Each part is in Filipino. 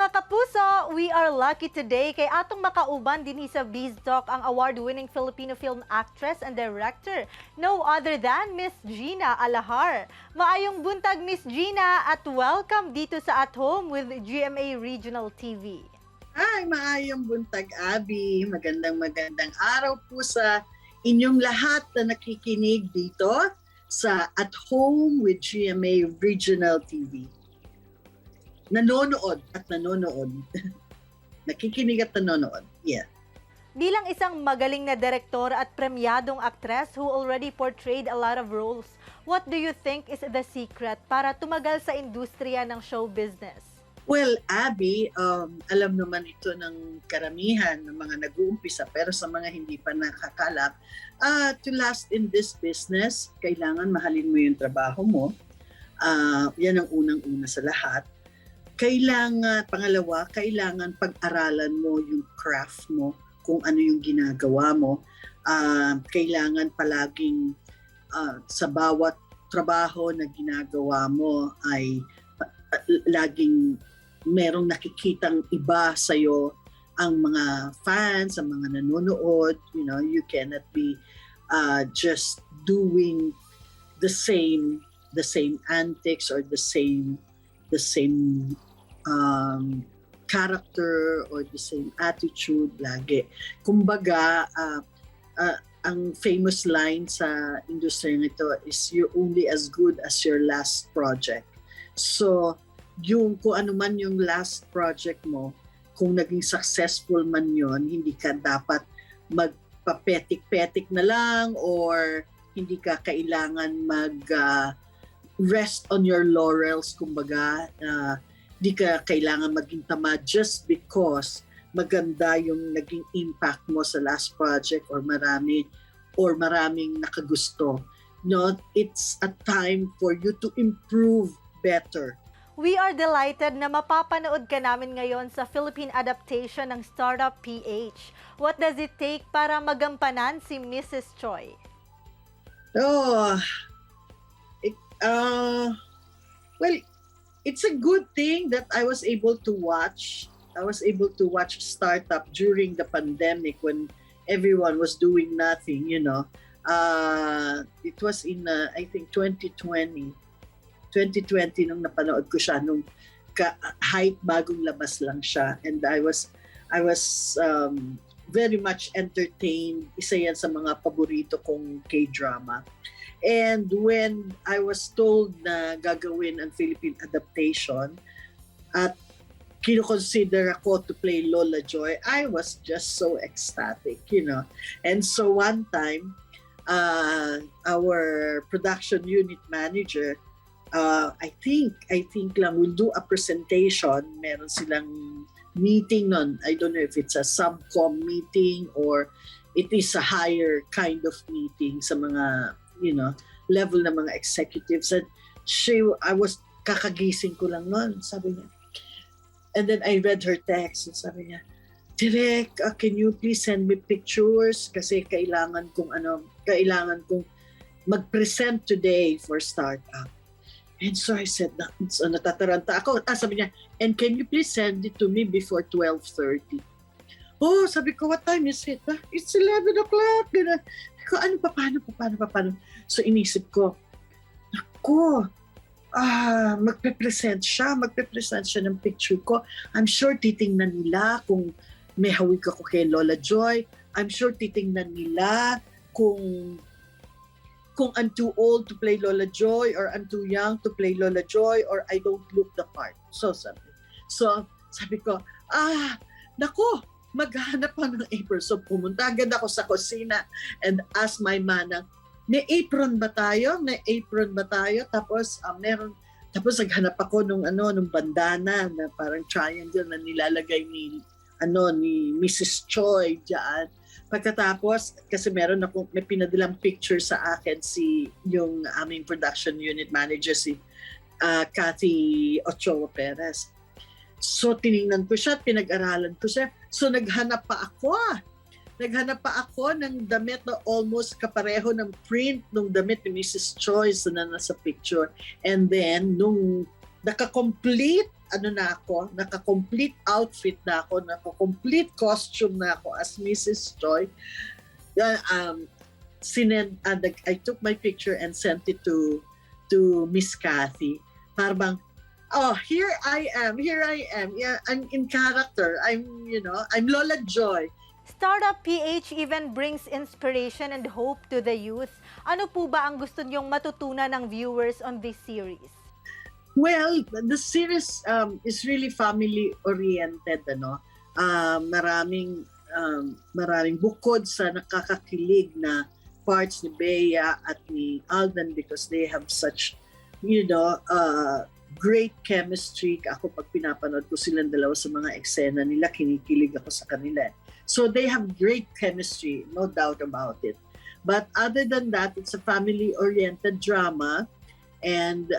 mga kapuso, we are lucky today kay atong makauban din sa BizTalk ang award-winning Filipino film actress and director, no other than Miss Gina Alajar. Maayong buntag Miss Gina at welcome dito sa At Home with GMA Regional TV. Ay, maayong buntag, Abby. Magandang araw po sa inyong lahat na nakikinig dito sa At Home with GMA Regional TV. Nanonood. Nakikinig at nanonood. Yeah. Bilang isang magaling na direktor at premyadong aktres who already portrayed a lot of roles, what do you think is the secret para tumagal sa industriya ng show business? Well, Abby, alam naman ito ng karamihan ng mga nag-uumpisa, pero sa mga hindi pa nakakalap, to last in this business, kailangan mahalin mo yung trabaho mo. Yan ang unang-una sa lahat. Pangalawa, kailangan pag-aralan mo yung craft mo, kung ano yung ginagawa mo. Kailangan palaging sa bawat trabaho na ginagawa mo ay laging merong nakikitang iba sa'yo ang mga fans, ang mga nanonood. You know, you cannot be just doing the same antics or the same character or the same attitude lagi. Kumbaga, ang famous line sa industriya nito is you're only as good as your last project. So, kung ano man yung last project mo, kung naging successful man yon, hindi ka dapat magpapetik-petik na lang or hindi ka kailangan rest on your laurels, kumbaga. Di ka kailangan maging tamad just because maganda yung naging impact mo sa last project or maraming nakagusto. No, it's a time for you to improve better. We are delighted na mapapanood ka namin ngayon sa Philippine adaptation ng Startup PH. What does it take para magampanan si Mrs. Choi? Well, it's a good thing that I was able to watch Startup during the pandemic when everyone was doing nothing, you know. It was in I think 2020 nung napanood ko siya nung hype bagong labas lang siya, and I was very much entertained. Isa yan sa mga paborito kong K-drama. And when I was told na gagawin ang Philippine adaptation at kinoconsider ako to play Lola Joy, I was just so ecstatic, you know. And so one time, our production unit manager, I think lang will do a presentation. Meron silang meeting nun. I don't know if it's a subcom meeting or it is a higher kind of meeting sa mga, you know, level ng mga executives. And I was kakagising ko lang noon, sabi niya. And then I read her text and sabi niya, Direk, can you please send me pictures? Kasi kailangan kong mag-present today for startup. And so I said, natataranta ako. Sabi niya, and can you please send it to me before 12:30? Oh, sabi ko, what time is it? It's 11 o'clock. Ganun. Ko, paano? So inisip ko, magpe-present siya ng picture ko. I'm sure titingnan nila kung may hawig ako kay Lola Joy. I'm sure titingnan nila kung I'm too old to play Lola Joy or I'm too young to play Lola Joy or I don't look the part. So sabi ko, nako, maghanap pa ng apron. So pumunta agad ako sa kusina and ask my manang, may apron ba tayo? Tapos tapos naghanap ako nung bandana na parang triangle na nilalagay ni Mrs. Choi diyan. Pagkatapos, kasi may pinadalang picture sa akin yung aming production unit manager, si Cathy Ochoa Perez. So tiningnan ko siya, pinag-aralan ko siya. So naghanap pa ako ng damit na almost kapareho ng print ng damit ni Mrs. Choi na nasa picture. And then, nung naka-complete naka-complete outfit na ako, naka-complete costume na ako as Mrs. Joy. I took my picture and sent it to Miss Kathy. Parang, oh, here I am. Yeah, I'm in character. I'm Lola Joy. Startup PH even brings inspiration and hope to the youth. Ano po ba ang gusto niyong matutunan ng viewers on this series? Well, the series is really family-oriented. Maraming bukod sa nakakakilig na parts ni Bea at ni Alden because they have such, great chemistry. Ako pag pinapanood ko silang dalawa sa mga eksena nila, kinikilig ako sa kanila. So they have great chemistry, no doubt about it. But other than that, it's a family-oriented drama. And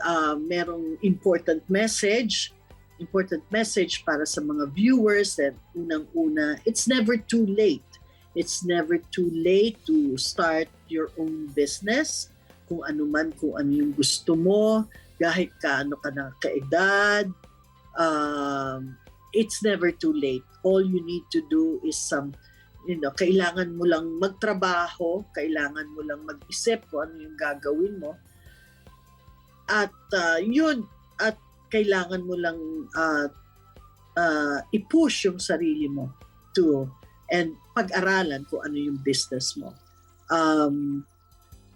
merong important message para sa mga viewers that unang-una, it's never too late. It's never too late to start your own business. Kung ano yung gusto mo, kahit kaano ka na kaedad, it's never too late. All you need to do is kailangan mo lang magtrabaho, kailangan mo lang mag-isip kung ano yung gagawin mo. At kailangan mo lang i-push yung sarili mo and pag-aralan kung ano yung business mo.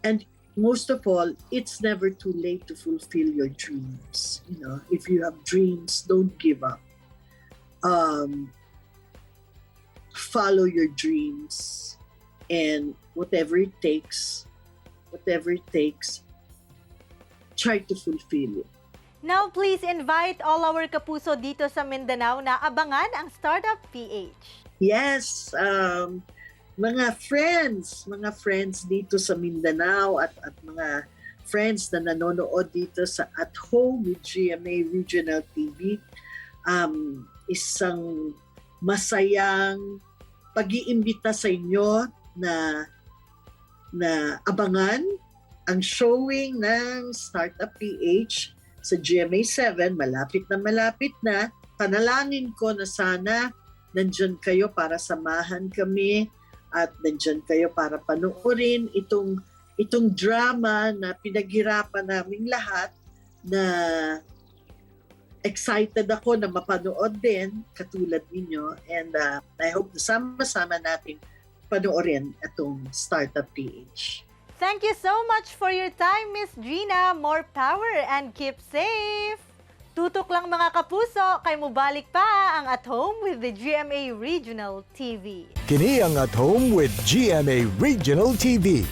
And most of all, it's never too late to fulfill your dreams. If you have dreams, don't give up. Follow your dreams, and whatever it takes, try to fulfill it. Now, please invite all our kapuso dito sa Mindanao na abangan ang Startup PH. Yes, mga friends dito sa Mindanao at mga friends na nanonood dito sa At Home with GMA Regional TV, isang masayang pag-iimbita sa inyo na abangan ang showing ng Startup PH sa GMA 7, malapit na. Panalangin ko na sana nandyan kayo para samahan kami at nandyan kayo para panoorin itong drama na pinaghirapan naming lahat, na excited ako na mapanood din katulad ninyo, and I hope na sama-sama natin panoorin itong Startup PH. Thank you so much for your time, Miss Gina. More power and keep safe! Tutok lang mga kapuso, kay mubalik pa ang At Home with the GMA Regional TV. Kini ang At Home with GMA Regional TV.